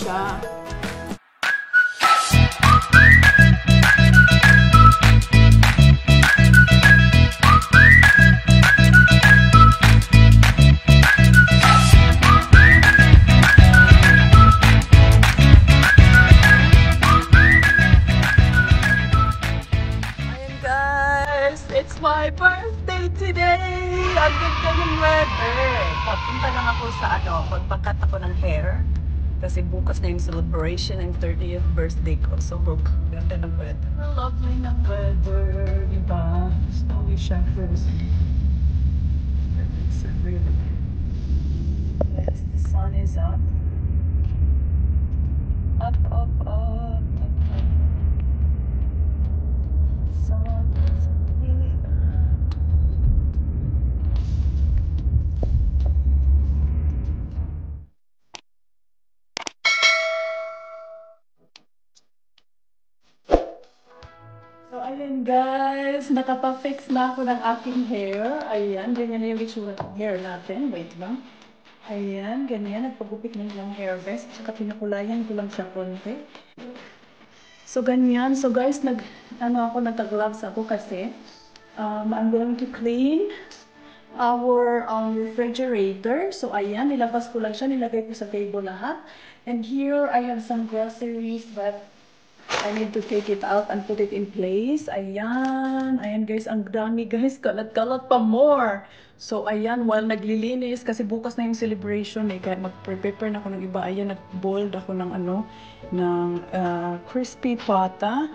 siya. It's my birthday today! Ang ganda ng weather! Papunta lang ako sa pagpakat ako ng hair. Kasi bukas na yung celebration ng 30th birthday ko. So, ganda ng weather. Lovely ng weather, diba? Snowy siya first. It's really... Yes, the sun is up. Up, up, up, up, up. Sun is up. So, ayun guys, nakapa-fix na ako ng aking hair. Ayan, ganyan na yung itsura ng hair natin. Wait lang. Ayan, ganyan. Nagpagupit na yung hair guys. Tsaka pinakulayan ko lang siya konti. So, ganyan. So, guys, nagta-gloves ako kasi I'm going to clean our refrigerator. So, ayan, nilabas ko lang siya. Nilagay ko sa table lahat. And here, I have some groceries but I need to take it out and put it in place. Ayan. Ayan guys, ang dami guys. Kalat-kalat pa more. So ayan, while naglilinis, kasi bukas na yung celebration eh. Kaya mag-prepare na ako ng iba. Ayan, nag-boiled ako ng crispy pata.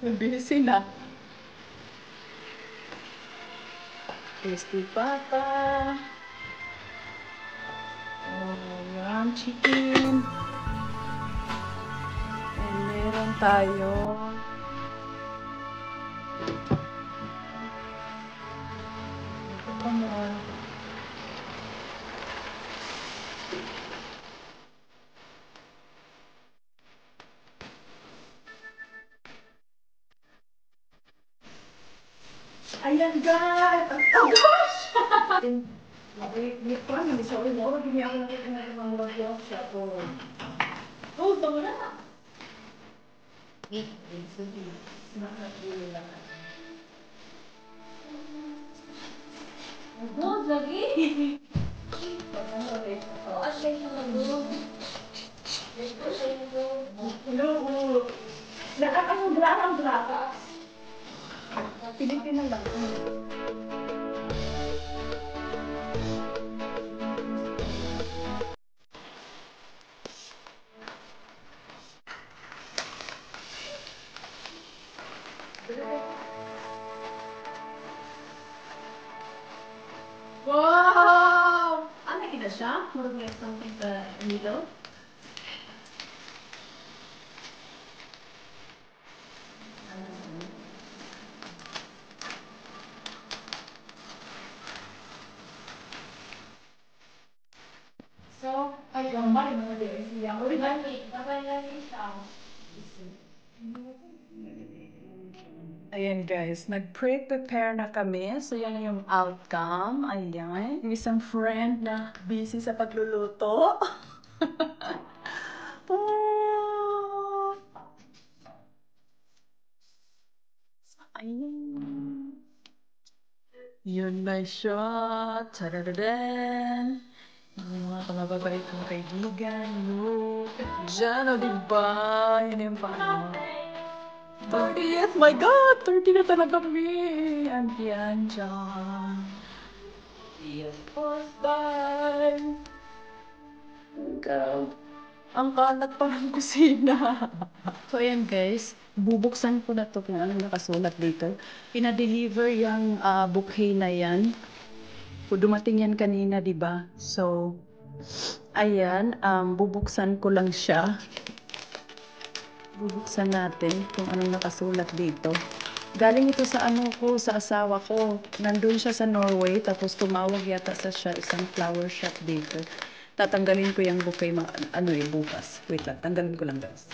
Busy na. Crispy pata. Yan, chicken. And meron tayo ayan guys! Oh gosh! Wait pa, hindi siya ulit mo. Hindi ako nakikita ng mga vlog siya. Oh, tama na! Good lagi. Hello. Nakakasong ang brakas. Pilitin na lang. Wow! Ano kita siya? Murag may something sa middle? So, ay, gambar yung mga dito siya. Uy, gani. Kapag gani siya. Ayan guys, nag-prepare na kami. So yan yung outcome. Ayan. Yung isang friend na busy sa pagluluto. Oh. Ayan. Yun na siya. Tadadadan. Yung mga kamababait kong kaibigan. Look. Diyan, o diba? Yan yung paano. 30th! My God! 30 na talaga kami! Andiyan dyan. First time! Go! Ang kalat pa ng kusina. So, ayan guys. Bubuksan ko na to kung ano nakasulat dito. Pina-deliver yung bouquet na yan. Kung dumating yan kanina, di ba? So, ayan. Bubuksan ko lang siya. Bubuksan natin kung anong nakasulat dito. Galing ito sa ano ko, sa asawa ko. Nandun siya sa Norway, tapos tumawag yata sa siya, isang flower shop dito. Tatanggalin ko yung bouquet, bukas. Wait lang, tanggalin ko lang guys.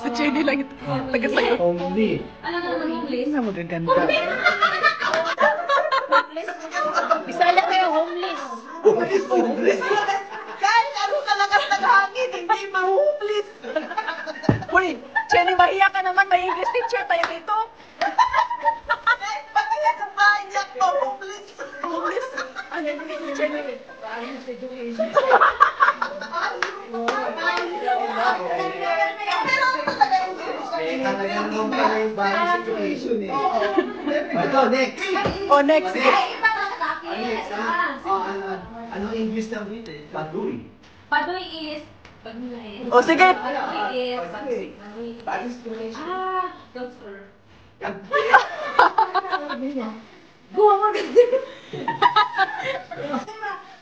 Si Jenny lang ito. Taga-sagot. Homely. Ano na naman homeless? Ano magaganda? Isala kayo homeless. Kahit ano ka lang ang naghangin, hindi mahuplit. Wait! Jenny, mahiya ka naman, may English teacher tayo dito. Homeless? Ano yung teacher nila? Talagang nung pala yung bad situation eh. Ito, next. Oh, next. Anong English ng Paduy? Padoy is... Oh, sige. Padoy is... Doctor. Guwa mo ganda.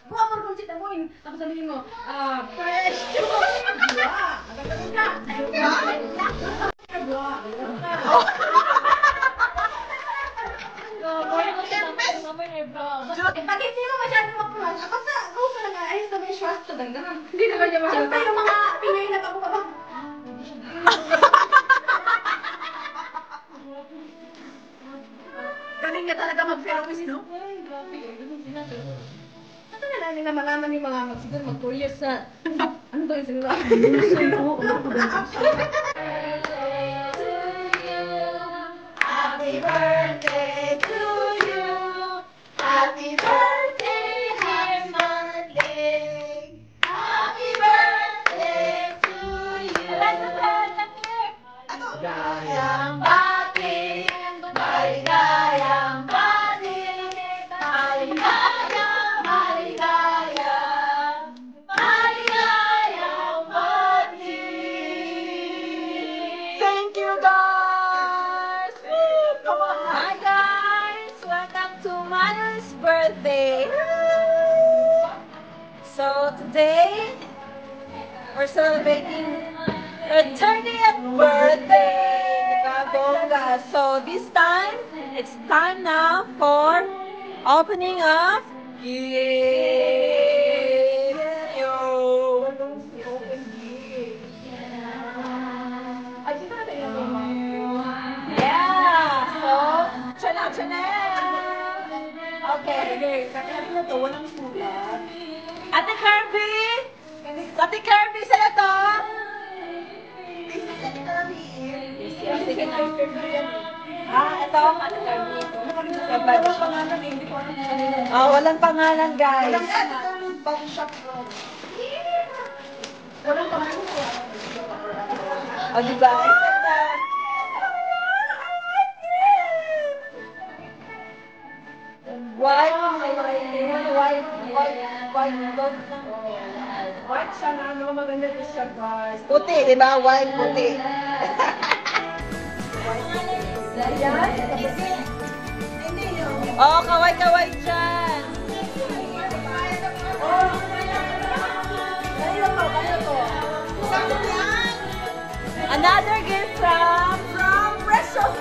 Guwa mo kung sita mo yun. Tapos sabihin mo, fresh. Pag hindi mo masyadong mag-crush, basta go ka na nga, ayos naman yung short to ganun. Hindi naman niya mahalata. Siyempre yung mga Pinoy na kapag Galing nga talaga mag-Philippines, no? Ito na lang nila malaman yung mga siguro mag-curious sa ano to yung sila. Happy birthday to you. Happy birthday, dear Monday. Happy birthday to you. Maligayang bati, maligayang bati, maligayang, maligayang, maligayang bati. Thank you, guys. Come on. Hi guys! Welcome to Manu's birthday! So today, we're celebrating her 30th birthday! Kabongga! So this time, it's time now for opening of gifts! Yo! Yeah! So, Chanel! Okay. Kakarin na to, walang sulat. Ate Kirby! Ate Kirby, sa'yo to! Sige na. Ito, Ate Kirby. Walang pangalan eh, hindi ko alam kung kanina. Oh, walang pangalan, guys. Pang shop ko. Walang pangalan ko. O, diba? White siya na, ano, maganda din siya, guys. Puti, di ba? White, puti. Oh, kaway-kaway dyan. Another gift from Precious.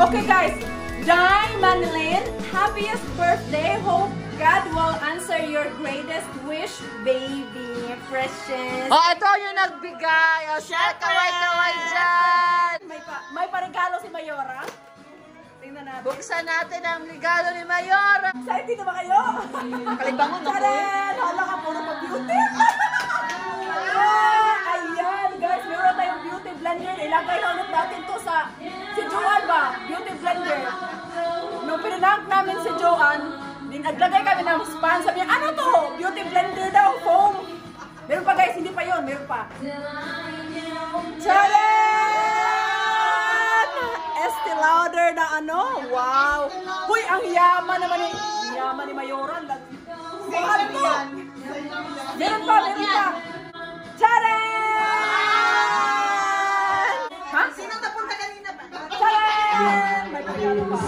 Okay guys, Jai Manilin, happiest birthday. Hope God will answer your greatest wish, baby. Precious. Oh, ito yung nagbigay. Oh, siya, kaway-kaway dyan. May parigalo si Mayora. Tingnan natin. Buksan natin ang regalo ni Mayora. Excited na ba kayo? Kalibangon ako. Tadaan! Hala ka, puro pa-beauty. Ayan guys, meron tayong beauty blender. Ilagay na ulit natin to sa si Joanne ba? Beauty blender. Nung pinanag namin si Joanne, naglagay kami ng span. Sabi niya, ano to? Beauty blender daw, foam. Meron pa guys, hindi pa yun. Meron pa. Tadaan! Estee Lauder na ano? Wow! Uy, ang yaman naman ni... Yaman ni Mayoran. Mahal to! Meron pa, meron pa! Tadaan! Ha? Sino napunta kanina ba? Tadaan! May pagkano pa.